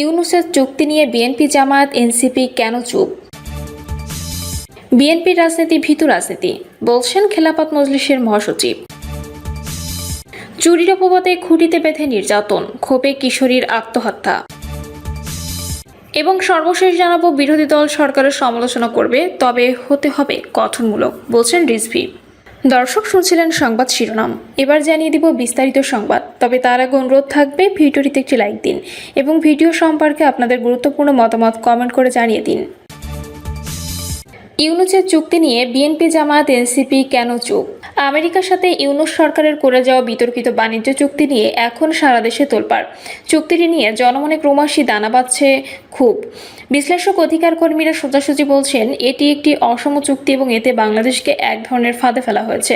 ইউনূসের চুক্তি নিয়ে BNP Jamaat NCP কেন চুপ? বিএনপির রাজনীতি ভীতু রাজনীতি, বলছেন খেলাফত মজলিসের মহাসচিব। চুরির অপবাদে খুঁটিতে বেঁধে নির্যাতন, ক্ষোভে কিশোরীর আত্মহত্যা। এবং সর্বশেষ জানাবো, বিরোধী দল সরকারের সমালোচনা করবে, তবে হতে হবে গঠনমূলক, বলছেন রিজভী। দর্শক, শুনছিলেন সংবাদ শিরোনাম। এবার জানিয়ে দিব বিস্তারিত সংবাদ। তবে তার আগে অনুরোধ থাকবে ভিডিওটিতে একটি লাইক দিন এবং ভিডিও সম্পর্কে আপনাদের গুরুত্বপূর্ণ মতামত কমেন্ট করে জানিয়ে দিন। ইউনূসের চুক্তি নিয়ে বিএনপি জামায়াত এনসিপি কেন চুপ? আমেরিকার সাথে ইউনূস সরকারের করে যাওয়া বিতর্কিত বাণিজ্য চুক্তি নিয়ে এখন সারা দেশে তোলপাড়। চুক্তিটি নিয়ে জনমনে ক্রমশই দানা বাঁধছে খুব। বিশ্লেষক অধিকার কর্মীরা সোজাসুজি বলছেন, এটি একটি অসম চুক্তি এবং এতে বাংলাদেশকে এক ধরনের ফাঁদে ফেলা হয়েছে।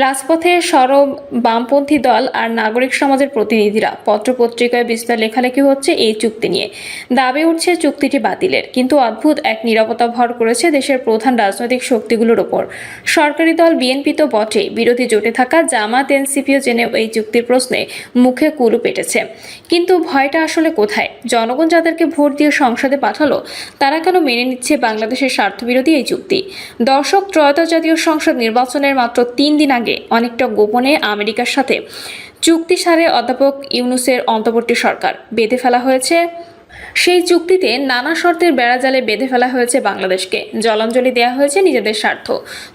রাজপথে সরব বামপন্থী দল আর নাগরিক সমাজের প্রতিনিধিরা, পত্রপত্রিকায় বিস্তর লেখালেখি হচ্ছে এই চুক্তি নিয়ে। দাবি উঠছে চুক্তিটি বাতিলের, কিন্তু অদ্ভুত এক নীরবতা ভর করেছে দেশের প্রধান রাজনৈতিক শক্তিগুলোর ওপর। সরকারি দল বিএনপি তো বটেই, বিরোধী জোটে থাকা জামাত এনসিপিও জেনে এই চুক্তির প্রশ্নে মুখে কুলু পেটেছে। কিন্তু ভয়টা আসলে কোথায়? জনগণ যাদেরকে ভোট দিয়ে সংসদে পাঠালো, তারা কেন মেনে নিচ্ছে বাংলাদেশের স্বার্থবিরোধী এই চুক্তি? দর্শক, ত্রয়োদশ জাতীয় সংসদ নির্বাচনের মাত্র 3 দিন আগে অনেকটা গোপনে আমেরিকার সাথে চুক্তি সারে অধ্যাপক ইউনূসের অন্তর্বর্তী সরকার। বেঁধে ফেলা হয়েছে সেই চুক্তিতে নানা শর্তের বেড়াজালে বেঁধে ফেলা হয়েছে বাংলাদেশকে। জলাঞ্জলি দেওয়া হয়েছে নিজেদের স্বার্থ।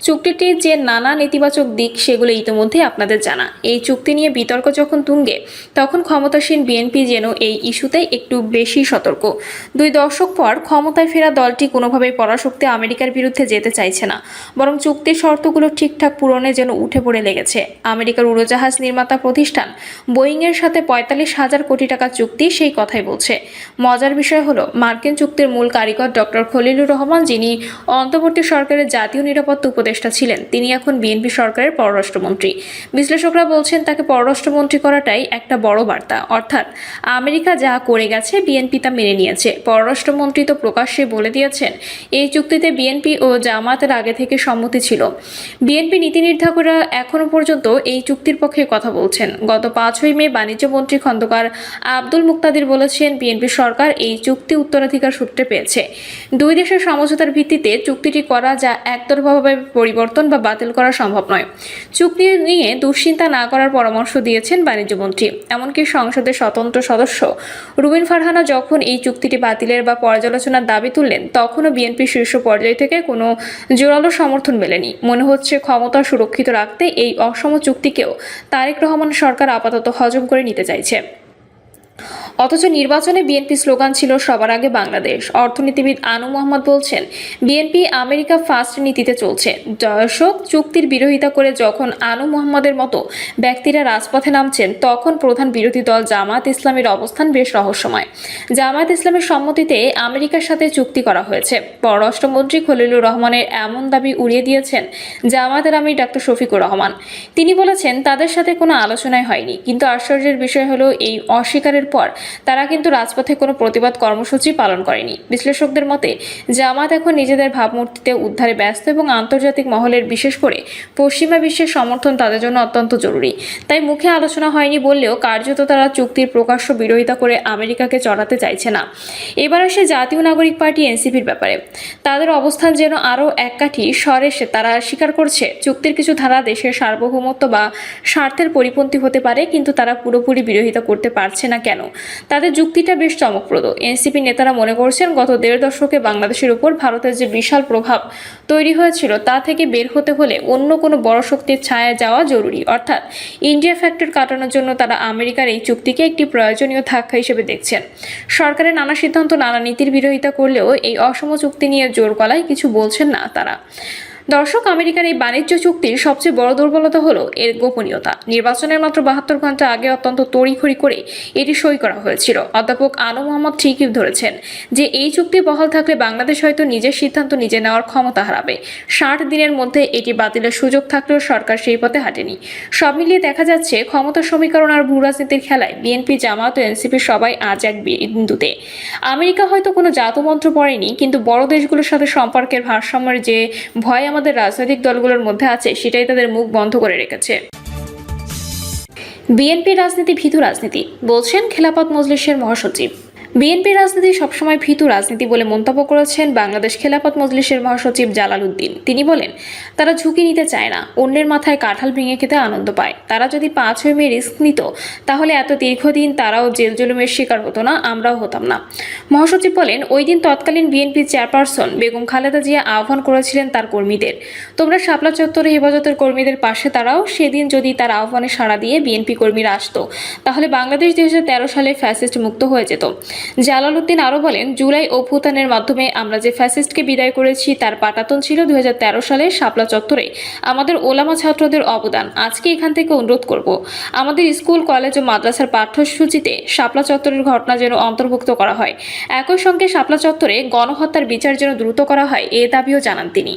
চুক্তিটির যে নানা নেতিবাচক দিক, সেগুলো ইতিমধ্যে আপনাদের জানা। এই চুক্তি নিয়ে বিতর্ক যখন তুঙ্গে, তখন ক্ষমতাসীন বিএনপি যেন এই ইস্যুতে একটু বেশি সতর্ক। 2 দশক পর ক্ষমতায় ফেরা দলটি কোনোভাবেই পরাশক্তি আমেরিকার বিরুদ্ধে যেতে চাইছে না, বরং চুক্তির শর্তগুলো ঠিকঠাক পূরণে যেন উঠে পড়ে লেগেছে। আমেরিকার উড়োজাহাজ নির্মাতা প্রতিষ্ঠান বোয়িংয়ের সাথে 45,000 কোটি টাকা চুক্তি সেই কথাই বলছে। মজার বিষয় হলো, মার্কিন চুক্তির মূল কারিগর ডক্টর খলিলুর রহমান, যিনি অন্তর্বর্তী সরকারের জাতীয় নিরাপত্তা উপদেষ্টা ছিলেন, তিনি এখন বিএনপি সরকারের পররাষ্ট্রমন্ত্রী। বিশ্লেষকরা বলছেন, তাকে পররাষ্ট্রমন্ত্রী করাটাই একটা বড় বার্তা। অর্থাৎ আমেরিকা যা করে গেছে, বিএনপি তা মেনে নিয়েছে। পররাষ্ট্রমন্ত্রী তো প্রকাশ্যে বলে দিয়েছেন, এই চুক্তিতে বিএনপি ও জামায়াতের আগে থেকে সম্মতি ছিল। বিএনপি নীতি নির্ধারকরা এখনো পর্যন্ত এই চুক্তির পক্ষে কথা বলছেন। গত 5ই মে বাণিজ্যমন্ত্রী খন্দকার আব্দুল মুক্তাদির বলেছেন, বিএনপি সরকার এই চুক্তি উত্তরাধিকার সূত্রে পেয়েছে। 2 দেশের সমঝোতার ভিত্তিতে চুক্তিটি করা, যা একতরফাভাবে পরিবর্তন বা বাতিল করা সম্ভব নয়। চুক্তি নিয়ে দুশ্চিন্তা না করার পরামর্শ দিয়েছেন বাণিজ্যমন্ত্রী। এমনকি সংসদের স্বতন্ত্র সদস্য রুবিন ফারহানা যখন এই চুক্তিটি বাতিলের বা পর্যালোচনার দাবি তুললেন, তখনও বিএনপি শীর্ষ পর্যায় থেকে কোনো জোরালো সমর্থন মেলেনি। মনে হচ্ছে ক্ষমতা সুরক্ষিত রাখতে এই অসম চুক্তিকেও তারেক রহমান সরকার আপাতত হজম করে নিতে চাইছে। অথচ নির্বাচনে বিএনপি স্লোগান ছিল সবার আগে বাংলাদেশ। অর্থনীতিবিদ আনু মোহাম্মদ বলছেন, বিএনপি আমেরিকা ফার্স্ট নীতিতে চলছে। দর্শক, চুক্তির বিরোধিতা করে যখন আনু মোহাম্মদের মতো ব্যক্তিরা রাজপথে নামছেন, তখন প্রধান বিরোধী দল জামায়াত ইসলামের অবস্থান বেশ রহস্যময়। জামায়াত ইসলামের সম্মতিতে আমেরিকার সাথে চুক্তি করা হয়েছে। পররাষ্ট্রমন্ত্রী খলিলুর রহমানের এমন দাবি উড়িয়ে দিয়েছেন জামায়াতের আমির ডাক্তার শফিকুর রহমান। তিনি বলেছেন, তাদের সাথে কোনো আলোচনাই হয়নি। কিন্তু আশ্চর্যের বিষয় হলো, এই অস্বীকারের পর তারা কিন্তু রাজপথে কোনো প্রতিবাদ কর্মসূচি পালন করেনি। বিশ্লেষকদের মতে, জামাত এখন নিজেদের ভাবমূর্তিতে উদ্ধারে ব্যস্ত এবং আন্তর্জাতিক মহলের, বিশেষ করে পশ্চিমা বিশ্বের সমর্থন তাদের জন্য অত্যন্ত জরুরি। তাই মুখে আলোচনা হয়নি বললেও কার্যত তারা চুক্তির প্রকাশ্য বিরোধিতা করে আমেরিকাকে চড়াতে চাইছে না। এবার আসে জাতীয় নাগরিক পার্টি এনসিপির ব্যাপারে। তাদের অবস্থান যেন আরও এক কাঠি সরে এসে তারা স্বীকার করছে, চুক্তির কিছু ধারা দেশের সার্বভৌমত্ব বা স্বার্থের পরিপন্থী হতে পারে, কিন্তু তারা পুরোপুরি বিরোধিতা করতে পারছে না কেন? তাদের যুক্তিটা বেশ চমকপ্রদ। এনসিপি নেতারা মনে করছেন, গত 1.5 দশকে বাংলাদেশের উপর ভারতের যে বিশাল প্রভাব তৈরি হয়েছিল, তা থেকে বের হতে হলে অন্য কোনো বড় শক্তির ছায়ায় যাওয়া জরুরি। অর্থাৎ ইন্ডিয়া ফ্যাক্টর কাটানোর জন্য তারা আমেরিকার এই চুক্তিকে একটি প্রয়োজনীয় ধাক্কা হিসেবে দেখছেন। সরকারের নানা সিদ্ধান্ত, নানা নীতির বিরোধিতা করলেও এই অসম চুক্তি নিয়ে জোর গলায় কিছু বলছেন না তারা। দর্শক, আমেরিকার এই বাণিজ্য চুক্তির সবচেয়ে বড় দুর্বলতা হলো এর গোপনীয়তা। নির্বাচনের মাত্র 72 ঘন্টা আগে অত্যন্ত তড়িঘড়ি করে এটি সই করা হয়েছিল। অধ্যাপক আনু মোহাম্মদ ঠিকই ধরেছেন যে এই চুক্তি বহাল থাকলে বাংলাদেশ হয়তো নিজের সিদ্ধান্ত নিজে নেওয়ার ক্ষমতা হারাবে। 60 দিনের মধ্যে এটি বাতিলের সুযোগ থাকলেও সরকার সেই পথে হাঁটেনি। সব মিলিয়ে দেখা যাচ্ছে, ক্ষমতা সমীকরণ আর ভূ রাজনীতির খেলায় বিএনপি, জামায়াত ও এনসিপি সবাই আজ এক বিন্দুতে। আমেরিকা হয়তো কোনো জাদুমন্ত্র পড়েনি, কিন্তু বড় দেশগুলোর সাথে সম্পর্কের ভারসাম্যের যে ভয় আমাদের রাজনৈতিক দলগুলোর মধ্যে আছে, সেটাই তাদের মুখ বন্ধ করে রেখেছে। বিএনপি রাজনীতি ভীতু রাজনীতি, বলছেন খেলাফত মজলিসের মহাসচিব। বিএনপি রাজনীতি সবসময় ভীতু রাজনীতি বলে মন্তব্য করেছেন বাংলাদেশ খেলাফত মজলিসের মহাসচিব জালাল উদ্দিন। তিনি বলেন, তারা ঝুঁকি নিতে চায় না, অন্যের মাথায় কাঁঠাল ভেঙে খেতে আনন্দ পায়। তারা যদি 5 মে রিস্ক নিত তাহলে এত দীর্ঘদিন তারাও জেল জুলুমের শিকার হতো না, আমরাও হতাম না। মহাসচিব বলেন, ওই দিন তৎকালীন বিএনপি চেয়ারপারসন বেগম খালেদা জিয়া আহ্বান করেছিলেন তার কর্মীদের, তোমরা শাপলা চত্বরে হেফাজতের কর্মীদের পাশে দাঁড়াও। সেদিন যদি তার আহ্বানে সাড়া দিয়ে বিএনপি কর্মীরা আসতো তাহলে বাংলাদেশ 2013 সালে ফ্যাসিস্ট মুক্ত হয়ে যেত। জালাল উদ্দিন আরও বলেন, জুলাই অভ্যুত্থানের মাধ্যমে আমরা যে ফ্যাসিস্টকে বিদায় করেছি তার পাটাতন ছিল 2013 সালে শাপলা চত্বরে আমাদের ওলামা ছাত্রদের অবদান। আজকে এখান থেকে অনুরোধ করব, আমাদের স্কুল, কলেজ ও মাদ্রাসার পাঠ্যসূচিতে শাপলা চত্বরের ঘটনা যেন অন্তর্ভুক্ত করা হয়। একই সঙ্গে শাপলা চত্বরে গণহত্যার বিচার যেন দ্রুত করা হয়, এ দাবিও জানান তিনি।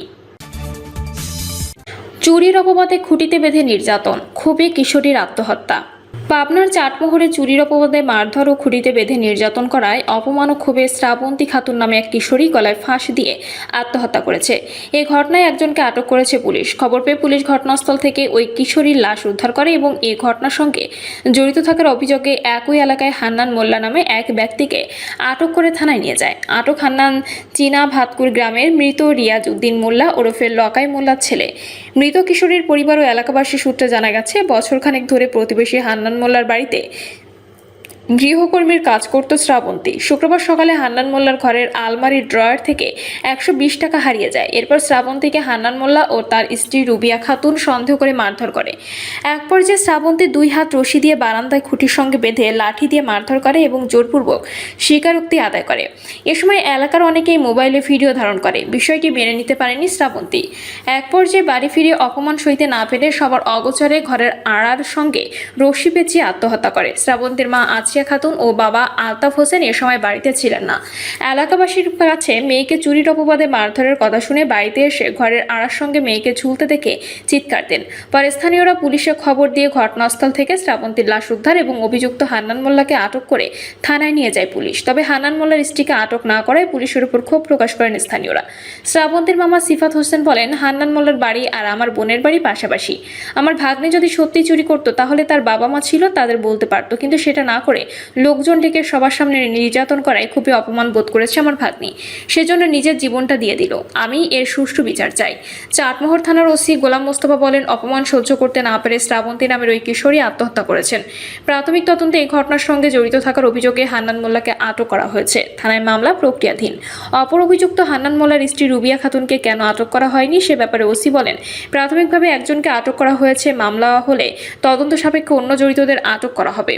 চুরির অপবাদে খুঁটিতে বেঁধে নির্যাতন, ক্ষোভে কিশোরীর আত্মহত্যা। পাবনার চাটমোহরে চুরির অপবাদে মারধর ও খুঁটিতে বেঁধে নির্যাতন করায় অপমান ও ক্ষোভে শ্রাবন্তী খাতুন নামে এক কিশোরী গলায় ফাঁস দিয়ে আত্মহত্যা করেছে। এই ঘটনায় একজনকে আটক করেছে পুলিশ। খবর পেয়ে পুলিশ ঘটনাস্থল থেকে ওই কিশোরীর লাশ উদ্ধার করে এবং এই ঘটনার সঙ্গে জড়িত থাকার অভিযোগে একই এলাকায় হান্নান মোল্লা নামে এক ব্যক্তিকে আটক করে থানায় নিয়ে যায়। আটক হান্নান চীনা ভাতকুর গ্রামের মৃত রিয়াজ উদ্দিন মোল্লা ওরফে লকাই মোল্লার ছেলে। মৃত কিশোরীর পরিবার ও এলাকাবাসী সূত্রে জানা গেছে, বছরখানেক ধরে প্রতিবেশী হান্নান মোল্লার বাড়িতে গৃহকর্মীর কাজ করত শ্রাবন্তী। শুক্রবার সকালে হান্নান মোল্লার ঘরের আলমারির ড্রয়ার থেকে 120 টাকা হারিয়ে যায়। এরপর শ্রাবন্তীকে হান্নান মোল্লা ও তার স্ত্রী রুবিয়া খাতুন সন্দেহ করে মারধর করে। এক পর্যায়ে শ্রাবন্তী 2 হাত রশি দিয়ে বারান্দায় খুঁটির সঙ্গে বেঁধে লাঠি দিয়ে মারধর করে এবং জোরপূর্বক স্বীকারোক্তি আদায় করে। এ সময় এলাকার অনেকেই মোবাইলে ভিডিও ধারণ করে। বিষয়টি মেনে নিতে পারেনি শ্রাবন্তী। এক পর্যায়ে বাড়ি ফিরে অপমান সইতে না পেরে সবার অগোচরে ঘরের আড়ার সঙ্গে রশি পেঁচিয়ে আত্মহত্যা করে। শ্রাবন্তীর মা আছিয়া খাতুন ও বাবা আলতাফ হোসেন এ সময় বাড়িতে ছিলেন না। এলাকাবাসীর কাছে মেয়েকে চুরির অপবাদে মারধরের কথা শুনে বাড়িতে এসে ঘরের আড়ার সঙ্গে মেয়েকে ঝুলতে দেখে চিৎকার দেন। পরে স্থানীয়রা পুলিশে খবর দিয়ে ঘটনাস্থল থেকে শ্রাবন্তীর লাশ উদ্ধার এবং অভিযুক্ত হান্নান মোল্লাকে আটক করে থানায় নিয়ে যায় পুলিশ। তবে হান্নান মোল্লার স্ত্রীকে আটক না করায় পুলিশের উপর ক্ষোভ প্রকাশ করেন স্থানীয়রা। শ্রাবন্তীর মামা সিফাত হোসেন বলেন, হান্নান মোল্লার বাড়ি আর আমার বোনের বাড়ি পাশাপাশি। আমার ভাগ্নে যদি সত্যি চুরি করতো তাহলে তার বাবা মা ছিল, তাদের বলতে পারতো, কিন্তু সেটা না করে লোকজন ডেকে সবার সামনে নির্যাতন করায় খুবই অপমান বোধ করেছে আমার ভাগ্নি। সেজন্য নিজের জীবনটা দিয়ে দিল। আমি এর সুষ্ঠু বিচার চাই। চাটমোহর থানার ওসি গোলাম মোস্তফা বলেন, অপমান সহ্য করতে না পেরে শ্রাবন্তী নামের ওই কিশোরী আত্মহত্যা করেছেন। প্রাথমিক তদন্তে এই ঘটনার সঙ্গে জড়িত থাকার অভিযোগে হান্নান মোল্লাকে আটক করা হয়েছে। থানায় মামলা প্রক্রিয়াধীন। অপর অভিযুক্ত হান্নান মোল্লার স্ত্রী রুবিয়া খাতুনকে কেন আটক করা হয়নি সে ব্যাপারে ওসি বলেন, প্রাথমিকভাবে একজনকে আটক করা হয়েছে। মামলা হলে তদন্ত সাপেক্ষে অন্য জড়িতদের আটক করা হবে।